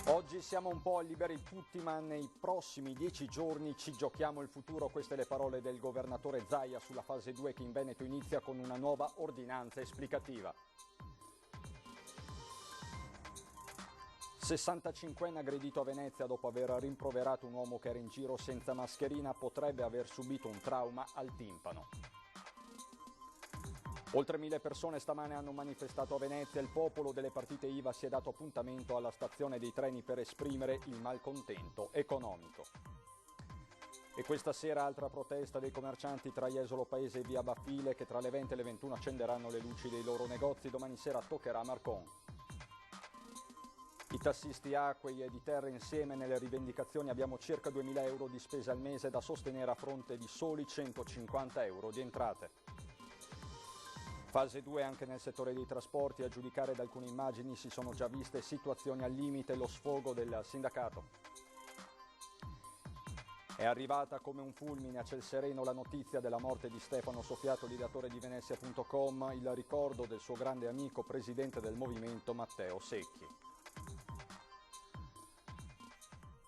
Oggi siamo un po' liberi tutti, ma nei prossimi 10 giorni ci giochiamo il futuro. Queste le parole del governatore Zaia sulla fase 2 che in Veneto inizia con una nuova ordinanza esplicativa. 65enne aggredito a Venezia dopo aver rimproverato un uomo che era in giro senza mascherina, potrebbe aver subito un trauma al timpano. Oltre 1000 persone stamane hanno manifestato a Venezia. Il popolo delle partite IVA si è dato appuntamento alla stazione dei treni per esprimere il malcontento economico. E questa sera altra protesta dei commercianti tra Jesolo Paese e via Baffile, che tra le 20 e le 21 accenderanno le luci dei loro negozi. Domani sera toccherà a Marcon. I tassisti Acquei e di Terra insieme nelle rivendicazioni: abbiamo circa 2000 euro di spese al mese da sostenere a fronte di soli 150 euro di entrate. Fase 2 anche nel settore dei trasporti. A giudicare da alcune immagini si sono già viste situazioni al limite. Lo sfogo del sindacato. È arrivata come un fulmine a Celsereno la notizia della morte di Stefano Soffiato, l'ideatore di Venezia.com, il ricordo del suo grande amico, presidente del movimento, Matteo Secchi.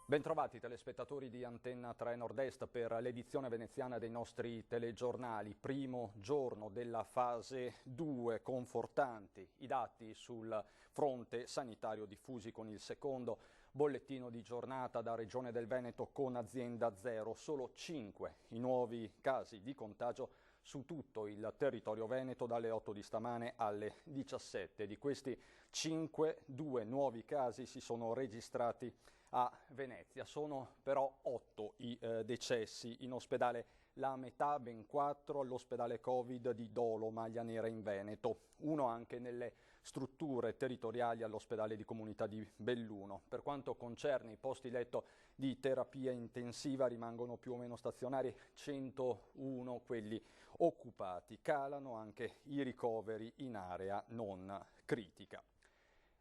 Bentrovati telespettatori di Antenna 3 Nord-Est per l'edizione veneziana dei nostri telegiornali. Primo giorno della fase 2, confortanti i dati sul fronte sanitario diffusi con il secondo bollettino di giornata da Regione del Veneto con azienda zero. Solo 5 i nuovi casi di contagio su tutto il territorio veneto dalle 8 di stamane alle 17. Di questi 5, 2 nuovi casi si sono registrati a Venezia. Sono però 8 i decessi in ospedale, la metà, ben 4, all'ospedale Covid di Dolo, Maglia Nera in Veneto, 1 anche nelle strutture territoriali all'ospedale di comunità di Belluno. Per quanto concerne i posti letto di terapia intensiva, rimangono più o meno stazionari 101 quelli occupati. Calano anche i ricoveri in area non critica.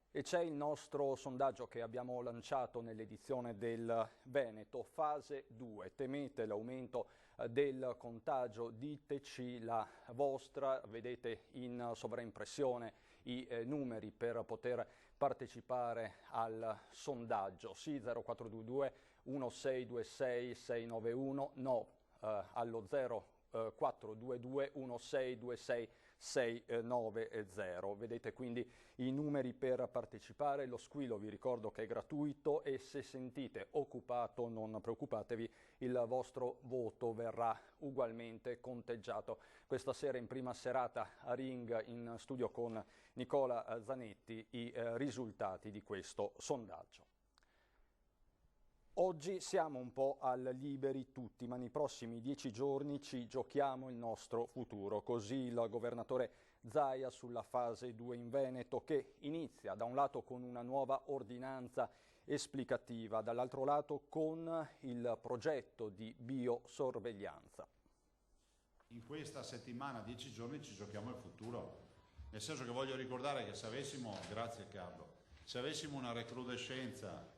E c'è il nostro sondaggio che abbiamo lanciato nell'edizione del Veneto, fase 2. Temete l'aumento del contagio? Diteci la vostra. Vedete in sovraimpressione i numeri per poter partecipare al sondaggio. Sì, 0422 1626 691, no allo 0422 1626 690. Vedete quindi i numeri per partecipare. Lo squillo vi ricordo che è gratuito e se sentite occupato non preoccupatevi, il vostro voto verrà ugualmente conteggiato. Questa sera in prima serata a Ring in studio con Nicola Zanetti i risultati di questo sondaggio. Oggi siamo un po' al liberi tutti, ma nei prossimi 10 giorni ci giochiamo il nostro futuro. Così il governatore Zaia sulla fase 2 in Veneto, che inizia da un lato con una nuova ordinanza esplicativa, dall'altro lato con il progetto di biosorveglianza. In questa settimana, 10 giorni, ci giochiamo il futuro. Nel senso che voglio ricordare che se avessimo, grazie Carlo, se avessimo una recrudescenza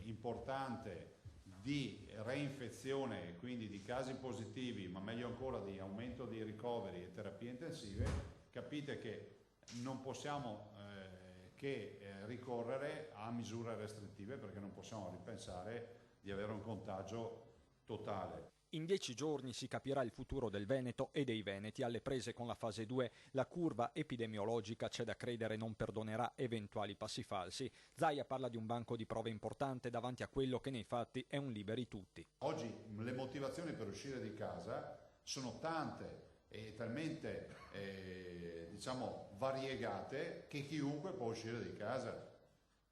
importante di reinfezione, quindi di casi positivi, ma meglio ancora di aumento di ricoveri e terapie intensive, capite che non possiamo che ricorrere a misure restrittive, perché non possiamo ripensare di avere un contagio totale. In 10 giorni si capirà il futuro del Veneto e dei veneti. Alle prese con la fase 2, la curva epidemiologica, c'è da credere, non perdonerà eventuali passi falsi. Zaia parla di un banco di prove importante davanti a quello che nei fatti è un liberi tutti. Oggi le motivazioni per uscire di casa sono tante e talmente variegate che chiunque può uscire di casa.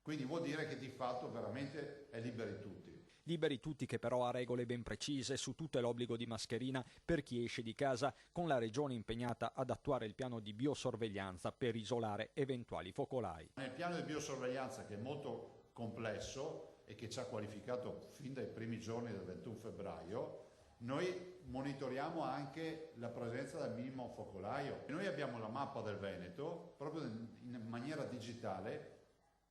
Quindi vuol dire che di fatto veramente è liberi tutti. Liberi tutti che però ha regole ben precise. Su tutto è l'obbligo di mascherina per chi esce di casa, con la Regione impegnata ad attuare il piano di biosorveglianza per isolare eventuali focolai. Nel piano di biosorveglianza, che è molto complesso e che ci ha qualificato fin dai primi giorni del 21 febbraio, noi monitoriamo anche la presenza del minimo focolaio. Noi abbiamo la mappa del Veneto proprio in maniera digitale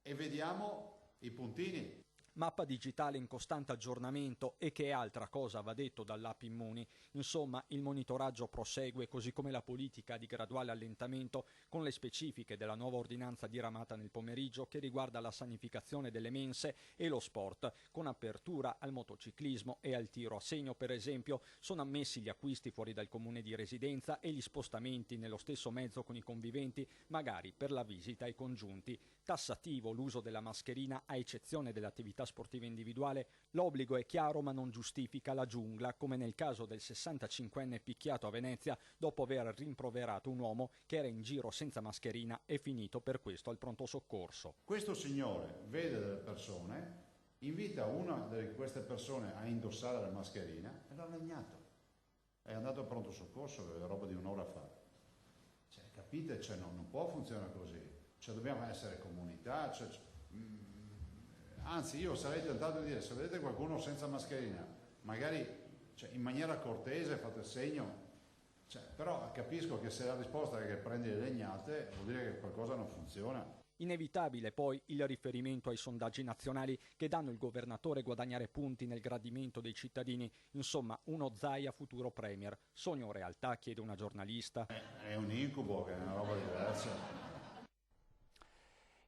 e vediamo i puntini. mappa digitale in costante aggiornamento e che è altra cosa, va detto dall'app Immuni. Insomma, il monitoraggio prosegue, così come la politica di graduale allentamento, con le specifiche della nuova ordinanza diramata nel pomeriggio che riguarda la sanificazione delle mense e lo sport, con apertura al motociclismo e al tiro a segno. Per esempio, sono ammessi gli acquisti fuori dal comune di residenza e gli spostamenti nello stesso mezzo con i conviventi, magari per la visita ai congiunti. Tassativo l'uso della mascherina a eccezione dell'attività sportiva individuale. L'obbligo è chiaro ma non giustifica la giungla, come nel caso del 65enne picchiato a Venezia dopo aver rimproverato un uomo che era in giro senza mascherina e finito per questo al pronto soccorso. Questo signore vede delle persone, invita una di queste persone a indossare la mascherina e l'ha legnato. È andato al pronto soccorso, aveva roba di un'ora fa. Cioè, capite? Cioè, non può funzionare così. Cioè, dobbiamo essere comunità. Anzi, io sarei tentato di dire, se vedete qualcuno senza mascherina, magari in maniera cortese fate il segno. Però capisco che se la risposta è che prendi le legnate, vuol dire che qualcosa non funziona. Inevitabile poi il riferimento ai sondaggi nazionali che danno il governatore guadagnare punti nel gradimento dei cittadini. Insomma, uno Zaia futuro premier. Sogno o realtà, chiede una giornalista. È un incubo, che è una roba diversa.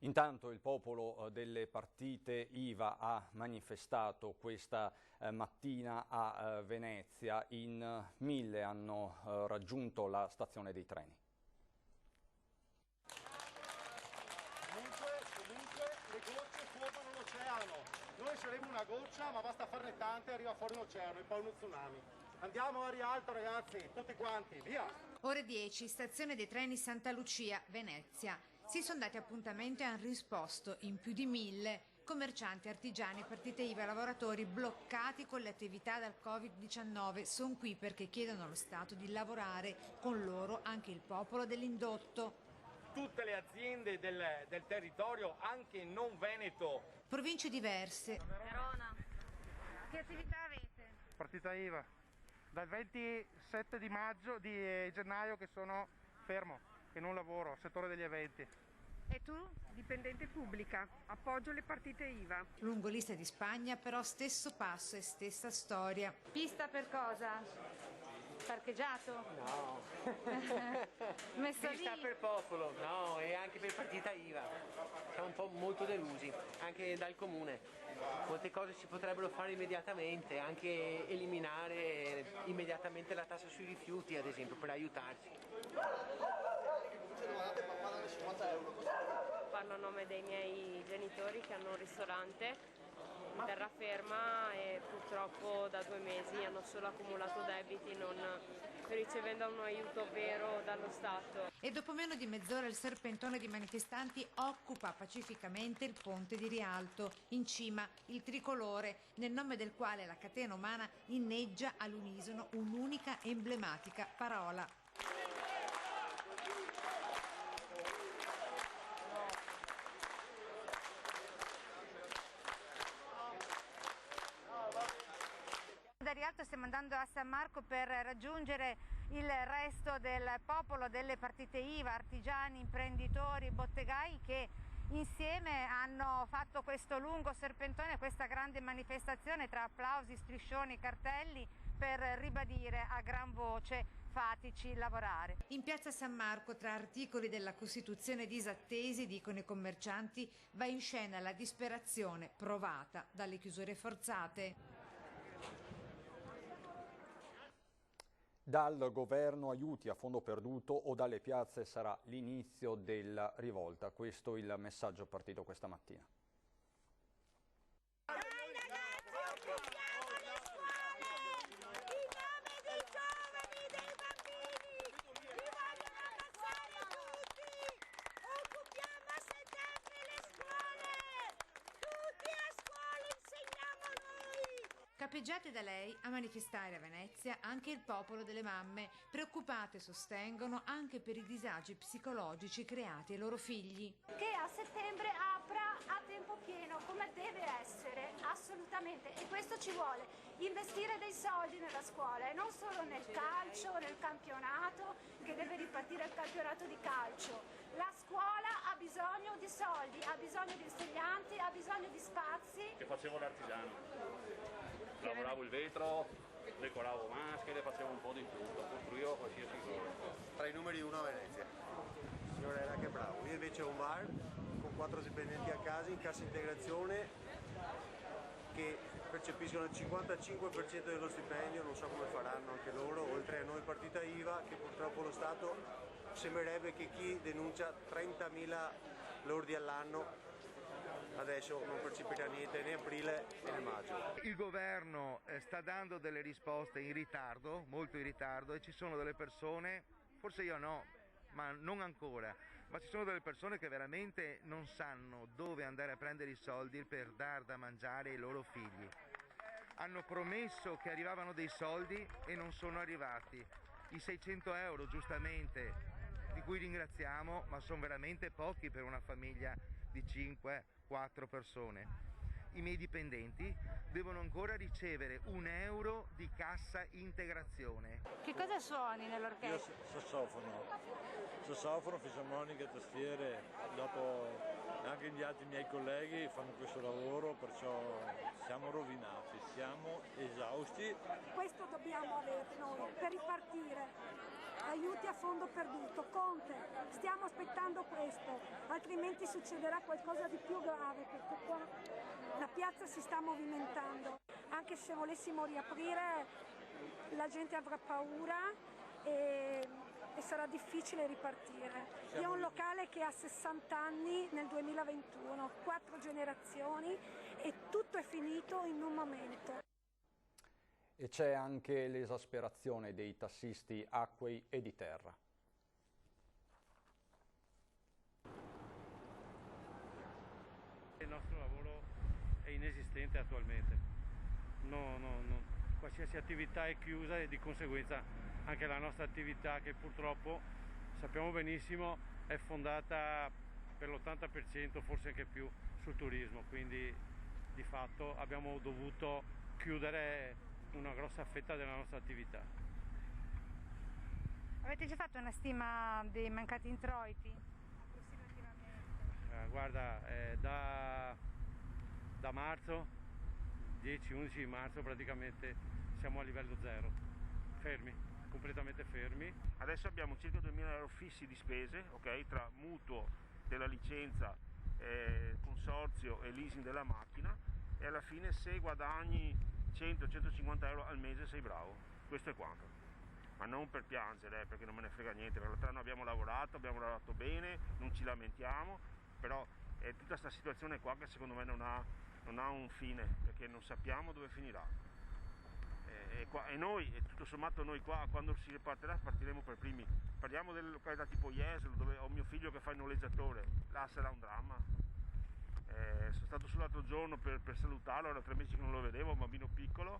Intanto il popolo delle partite IVA ha manifestato questa mattina a Venezia. In 1000 hanno raggiunto la stazione dei treni. Comunque le gocce formano l'oceano. Noi saremo una goccia, ma basta farne tante e arriva fuori un oceano e poi uno tsunami. Andiamo a rialto, ragazzi, tutti quanti, via! Ore 10, stazione dei treni Santa Lucia, Venezia. Si sono dati appuntamento e hanno risposto in più di 1000 commercianti, artigiani, partite IVA e lavoratori bloccati con le attività dal Covid-19. Sono qui perché chiedono allo Stato di lavorare con loro anche il popolo dell'indotto. Tutte le aziende del territorio, anche non veneto. Province diverse. Verona. Che attività avete? Partita IVA. Dal 27 di gennaio che sono fermo, che non lavoro, settore degli eventi. E tu? Dipendente pubblica. Appoggio le partite IVA. Lungo lista di Spagna, però stesso passo e stessa storia. Pista per cosa? Parcheggiato? No. Messo lì? Pista per popolo, no, e anche per partita IVA. Siamo un po' molto delusi, anche dal comune. Molte cose si potrebbero fare immediatamente, anche eliminare immediatamente la tassa sui rifiuti, ad esempio, per aiutarci. Parlo a nome dei miei genitori che hanno un ristorante in terraferma e purtroppo da 2 mesi hanno solo accumulato debiti, non ricevendo un aiuto vero dallo Stato. E dopo meno di mezz'ora il serpentone di manifestanti occupa pacificamente il ponte di Rialto. In cima il tricolore, nel nome del quale la catena umana inneggia all'unisono un'unica emblematica parola. Da Rialto stiamo andando a San Marco per raggiungere il resto del popolo delle partite IVA, artigiani, imprenditori, bottegai che insieme hanno fatto questo lungo serpentone, questa grande manifestazione tra applausi, striscioni, cartelli per ribadire a gran voce: fateci lavorare. In piazza San Marco, tra articoli della Costituzione disattesi, dicono i commercianti, va in scena la disperazione provata dalle chiusure forzate. Dal governo aiuti a fondo perduto o dalle piazze sarà l'inizio della rivolta. Questo è il messaggio partito questa mattina. Capeggiate da lei a manifestare a Venezia anche il popolo delle mamme, preoccupate, sostengono, anche per i disagi psicologici creati ai loro figli. Che a settembre apra a tempo pieno, come deve essere, assolutamente, e questo ci vuole, investire dei soldi nella scuola e non solo nel calcio, nel campionato, che deve ripartire il campionato di calcio, la scuola scuola ha bisogno di soldi, ha bisogno di insegnanti, ha bisogno di spazi. Che facevo l'artigiano, lavoravo il vetro, decoravo maschere, facevo un po' di tutto, costruivo qualsiasi cosa. Tra i numeri 1 a Venezia. Il signore era che bravo. Io invece ho un bar con 4 dipendenti a casa in cassa integrazione che percepiscono il 55% dello stipendio, non so come faranno anche loro, oltre a noi partita IVA, che purtroppo lo Stato sembrerebbe che chi denuncia 30.000 lordi all'anno adesso non percepirà niente né aprile né maggio. Il governo sta dando delle risposte in ritardo, molto in ritardo, e ci sono delle persone, forse io no, ma non ancora, ma ci sono delle persone che veramente non sanno dove andare a prendere i soldi per dar da mangiare ai loro figli. Hanno promesso che arrivavano dei soldi e non sono arrivati. I 600 euro, giustamente, di cui ringraziamo, ma sono veramente pochi per una famiglia di 5-4 persone. I miei dipendenti devono ancora ricevere €1 di cassa integrazione. Che cosa suoni nell'orchestra? Io sassofono, fisarmonica, tastiere, dopo anche gli altri miei colleghi fanno questo lavoro, perciò siamo rovinati, siamo esausti. Questo dobbiamo avere noi per ripartire. Aiuti a fondo perduto. Conte, stiamo aspettando questo, altrimenti succederà qualcosa di più grave, perché qua la piazza si sta movimentando. Anche se volessimo riaprire, la gente avrà paura e sarà difficile ripartire. Io ho un locale che ha 60 anni nel 2021, 4 generazioni e tutto è finito in un momento. E c'è anche l'esasperazione dei tassisti acquei e di terra. Il nostro lavoro è inesistente attualmente, qualsiasi attività è chiusa e di conseguenza anche la nostra attività, che purtroppo sappiamo benissimo è fondata per l'80%, forse anche più, sul turismo, quindi di fatto abbiamo dovuto chiudere una grossa fetta della nostra attività. Avete già fatto una stima dei mancati introiti? Guarda, da marzo, 10-11 di marzo praticamente siamo a livello zero, fermi, completamente fermi. Adesso abbiamo circa 2.000 euro fissi di spese, ok, tra mutuo della licenza, consorzio e leasing della macchina, e alla fine se guadagni 100-150 euro al mese sei bravo, questo è quanto. Ma non per piangere, perché non me ne frega niente, per l'altro anno abbiamo lavorato bene, non ci lamentiamo, però è tutta questa situazione qua che secondo me non ha un fine, perché non sappiamo dove finirà. E noi, e tutto sommato noi qua, quando si ripartirà, partiremo per primi. Parliamo delle località tipo Jesolo, dove ho mio figlio che fa il noleggiatore, là sarà un dramma. Sono stato solo l'altro giorno per salutarlo, era 3 mesi che non lo vedevo, un bambino piccolo,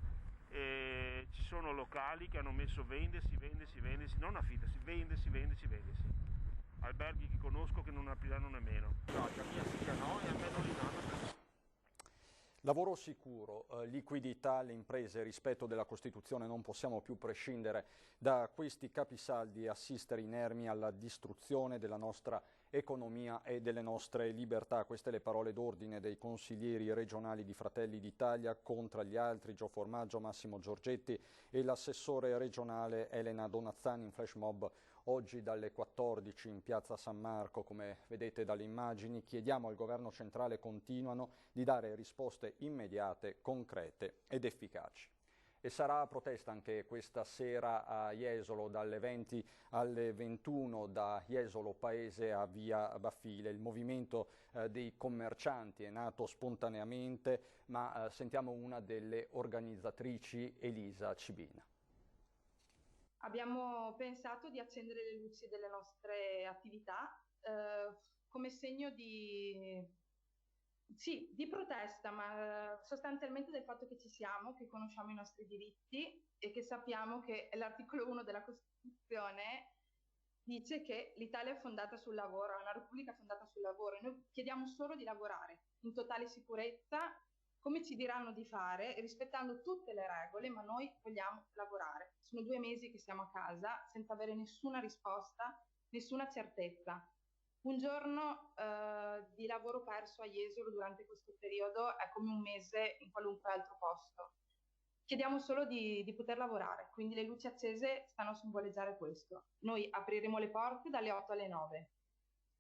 e ci sono locali che hanno messo vendersi, non affittarsi, vendersi. Alberghi che conosco che non apriranno nemmeno. A mia figlia no e a me non li danno. Lavoro sicuro, liquidità alle imprese, rispetto della Costituzione, non possiamo più prescindere da questi capisaldi e assistere inermi alla distruzione della nostra economia e delle nostre libertà. Queste le parole d'ordine dei consiglieri regionali di Fratelli d'Italia, Contra gli altri, Gio Formaggio, Massimo Giorgetti e l'assessore regionale Elena Donazzani in flash mob oggi dalle 14 in piazza San Marco. Come vedete dalle immagini, chiediamo al governo centrale, continuano, di dare risposte immediate, concrete ed efficaci. E sarà protesta anche questa sera a Jesolo dalle 20 alle 21 da Jesolo Paese a via Baffile. Il movimento dei commercianti è nato spontaneamente, ma sentiamo una delle organizzatrici, Elisa Cibina. Abbiamo pensato di accendere le luci delle nostre attività come segno di protesta, ma sostanzialmente del fatto che ci siamo, che conosciamo i nostri diritti e che sappiamo che l'articolo 1 della Costituzione dice che l'Italia è fondata sul lavoro, è una repubblica fondata sul lavoro, e noi chiediamo solo di lavorare in totale sicurezza, come ci diranno di fare, rispettando tutte le regole, ma noi vogliamo lavorare. Sono 2 mesi che siamo a casa senza avere nessuna risposta, nessuna certezza. Un giorno di lavoro perso a Jesolo durante questo periodo è come un mese in qualunque altro posto. Chiediamo solo di poter lavorare, quindi le luci accese stanno a simboleggiare questo. Noi apriremo le porte dalle 8 alle 9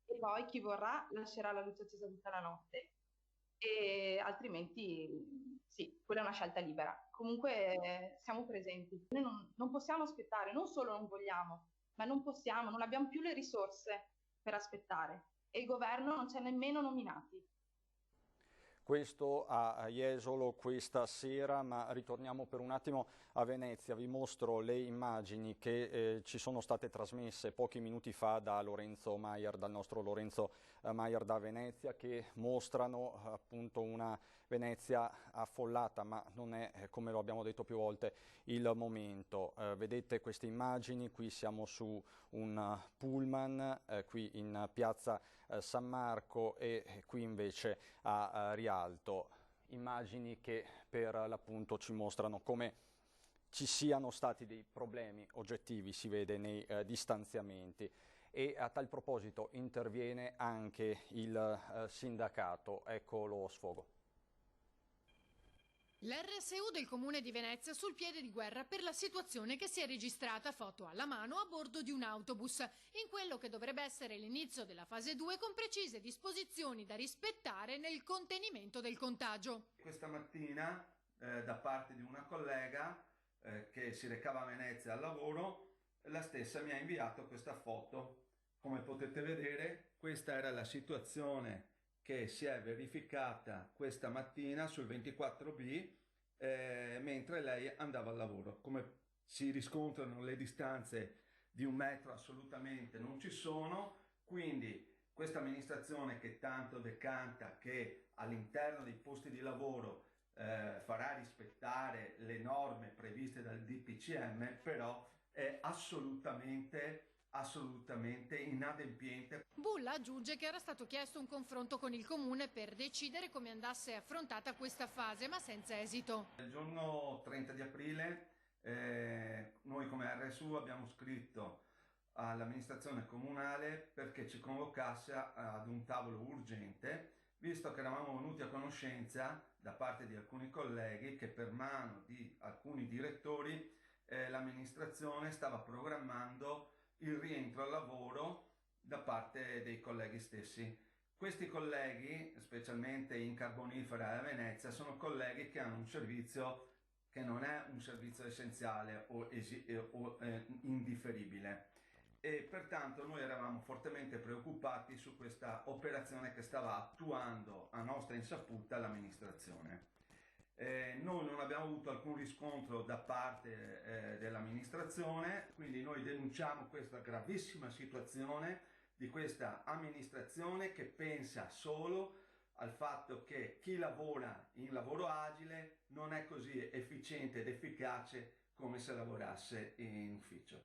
e poi chi vorrà lascerà la luce accesa tutta la notte, e altrimenti sì, quella è una scelta libera. Comunque siamo presenti. Noi non possiamo aspettare, non solo non vogliamo, ma non possiamo, non abbiamo più le risorse per aspettare e il governo non ci ha nemmeno nominati. Questo a Jesolo questa sera, ma ritorniamo per un attimo a Venezia. Vi mostro le immagini che ci sono state trasmesse pochi minuti fa da Lorenzo Maier, dal nostro Lorenzo Maier da Venezia, che mostrano appunto una Venezia affollata, ma non è, come lo abbiamo detto più volte, il momento. Vedete queste immagini, qui siamo su un pullman, qui in piazza San Marco e qui invece a Rialto. Immagini che per l'appunto ci mostrano come ci siano stati dei problemi oggettivi, si vede nei distanziamenti. E a tal proposito interviene anche il sindacato. Ecco lo sfogo. L'RSU del Comune di Venezia sul piede di guerra per la situazione che si è registrata, foto alla mano, a bordo di un autobus, in quello che dovrebbe essere l'inizio della fase 2 con precise disposizioni da rispettare nel contenimento del contagio. Questa mattina da parte di una collega che si recava a Venezia al lavoro, la stessa mi ha inviato questa foto. Come potete vedere, questa era la situazione che si è verificata questa mattina sul 24B mentre lei andava al lavoro. Come si riscontrano, le distanze di 1 metro assolutamente non ci sono, quindi questa amministrazione che tanto decanta che all'interno dei posti di lavoro farà rispettare le norme previste dal DPCM, però è assolutamente inadempiente. Bulla aggiunge che era stato chiesto un confronto con il Comune per decidere come andasse affrontata questa fase, ma senza esito. Il giorno 30 di aprile noi come RSU abbiamo scritto all'amministrazione comunale perché ci convocasse ad un tavolo urgente, visto che eravamo venuti a conoscenza da parte di alcuni colleghi che per mano di alcuni direttori l'amministrazione stava programmando il rientro al lavoro da parte dei colleghi stessi. Questi colleghi, specialmente in Carbonifera e a Venezia, sono colleghi che hanno un servizio che non è un servizio essenziale o indifferibile, e pertanto noi eravamo fortemente preoccupati su questa operazione che stava attuando a nostra insaputa l'amministrazione. Noi non abbiamo avuto alcun riscontro da parte dell'amministrazione, quindi noi denunciamo questa gravissima situazione di questa amministrazione che pensa solo al fatto che chi lavora in lavoro agile non è così efficiente ed efficace come se lavorasse in ufficio.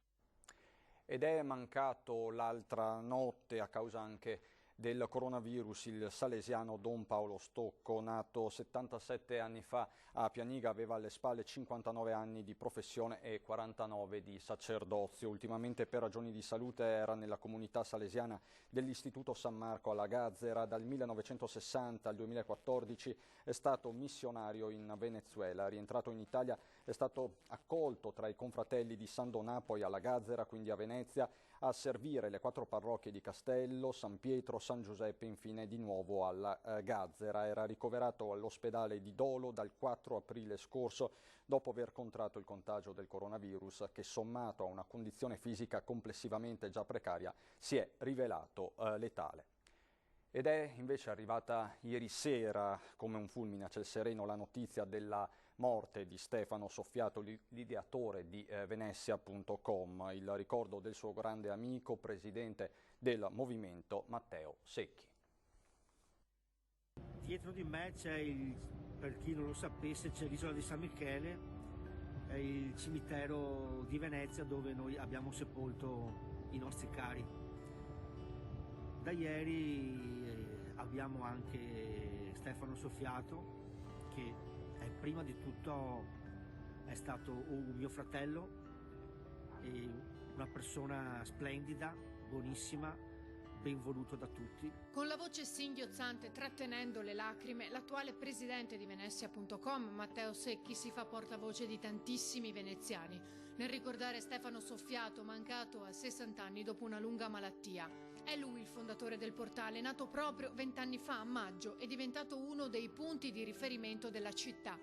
Ed è mancato l'altra notte, a causa anche del coronavirus, il salesiano Don Paolo Stocco, nato 77 anni fa a Pianiga, aveva alle spalle 59 anni di professione e 49 di sacerdozio. Ultimamente per ragioni di salute era nella comunità salesiana dell'Istituto San Marco alla Gazzera. Dal 1960 al 2014 è stato missionario in Venezuela. Rientrato in Italia è stato accolto tra i confratelli di San Donato alla Gazzera, quindi a Venezia, a servire le 4 parrocchie di Castello, San Pietro, San Giuseppe, infine di nuovo alla Gazzera. Era ricoverato all'ospedale di Dolo dal 4 aprile scorso dopo aver contratto il contagio del coronavirus che, sommato a una condizione fisica complessivamente già precaria, si è rivelato letale. Ed è invece arrivata ieri sera come un fulmine a ciel sereno la notizia della morte di Stefano Soffiato, l'ideatore di Venezia.com, il ricordo del suo grande amico, presidente del movimento, Matteo Secchi. Dietro di me c'è, per chi non lo sapesse, c'è l'isola di San Michele, è il cimitero di Venezia dove noi abbiamo sepolto i nostri cari. Da ieri abbiamo anche Stefano Soffiato, che prima di tutto è stato un mio fratello, e una persona splendida, buonissima, ben voluto da tutti. Con la voce singhiozzante trattenendo le lacrime, l'attuale presidente di Venezia.com, Matteo Secchi, si fa portavoce di tantissimi veneziani nel ricordare Stefano Soffiato, mancato a 60 anni dopo una lunga malattia. È lui il fondatore del portale, nato proprio 20 anni fa a maggio e diventato uno dei punti di riferimento della città.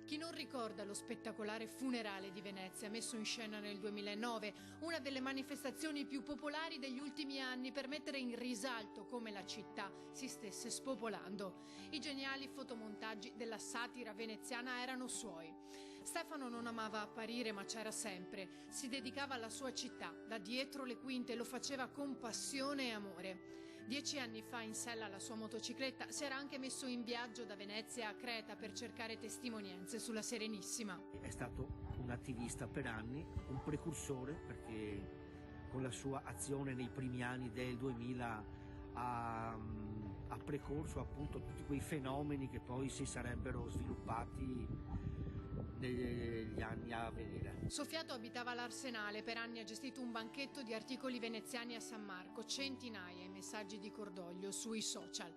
Chi non ricorda lo spettacolare funerale di Venezia messo in scena nel 2009, una delle manifestazioni più popolari degli ultimi anni per mettere in risalto come la città si stesse spopolando. I geniali fotomontaggi della satira veneziana erano suoi. Stefano non amava apparire, ma c'era sempre. Si dedicava alla sua città, da dietro le quinte, lo faceva con passione e amore. 10 anni fa, in sella alla sua motocicletta, si era anche messo in viaggio da Venezia a Creta per cercare testimonianze sulla Serenissima. È stato un attivista per anni, un precursore, perché con la sua azione nei primi anni del 2000 ha precorso appunto tutti quei fenomeni che poi si sarebbero sviluppati negli anni a venire. Soffiato abitava l'Arsenale, per anni ha gestito un banchetto di articoli veneziani a San Marco, centinaia i messaggi di cordoglio sui social.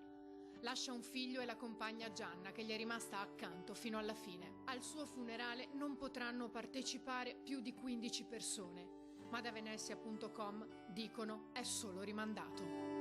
Lascia un figlio e la compagna Gianna, che gli è rimasta accanto fino alla fine. Al suo funerale non potranno partecipare più di 15 persone, ma da Venezia.com dicono è solo rimandato.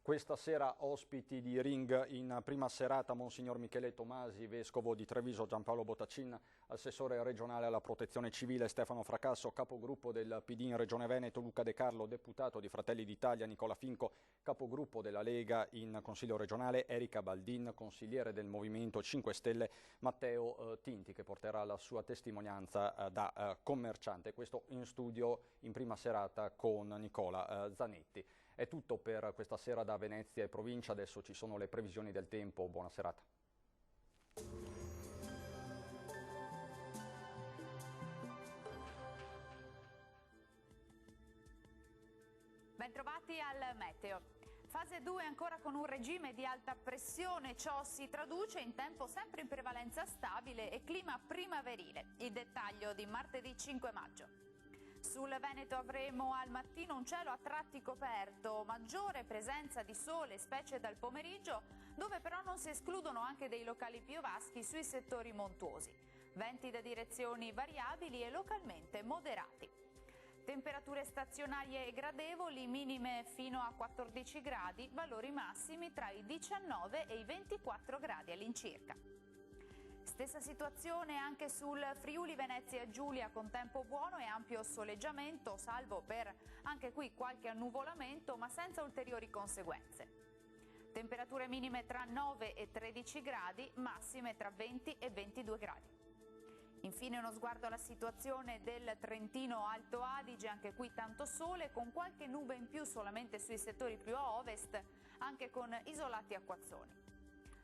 Questa sera ospiti di Ring in prima serata Monsignor Michele Tomasi, Vescovo di Treviso, Giampaolo Bottacin, Assessore regionale alla Protezione Civile Stefano Fracasso, Capogruppo del PD in Regione Veneto Luca De Carlo, Deputato di Fratelli d'Italia Nicola Finco, Capogruppo della Lega in Consiglio regionale Erika Baldin, Consigliere del Movimento 5 Stelle Matteo Tinti, che porterà la sua testimonianza da commerciante. Questo in studio in prima serata con Nicola Zanetti. È tutto per questa sera da Venezia e provincia, adesso ci sono le previsioni del tempo, buona serata. Bentrovati al meteo. Fase 2 ancora con un regime di alta pressione, ciò si traduce in tempo sempre in prevalenza stabile e clima primaverile. Il dettaglio di martedì 5 maggio. Sul Veneto avremo al mattino un cielo a tratti coperto, maggiore presenza di sole, specie dal pomeriggio, dove però non si escludono anche dei locali piovaschi sui settori montuosi. Venti da direzioni variabili e localmente moderati. Temperature stazionarie e gradevoli, minime fino a 14 gradi, valori massimi tra i 19 e i 24 gradi all'incirca. Stessa situazione anche sul Friuli Venezia Giulia, con tempo buono e ampio soleggiamento, salvo per anche qui qualche annuvolamento, ma senza ulteriori conseguenze. Temperature minime tra 9 e 13 gradi, massime tra 20 e 22 gradi. Infine uno sguardo alla situazione del Trentino Alto Adige, anche qui tanto sole, con qualche nube in più solamente sui settori più a ovest, anche con isolati acquazzoni.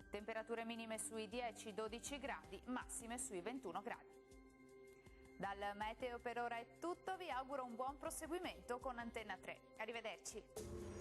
Temperature minime sui 10-12 gradi, massime sui 21 gradi. Dal meteo per ora è tutto, vi auguro un buon proseguimento con Antenna 3. Arrivederci.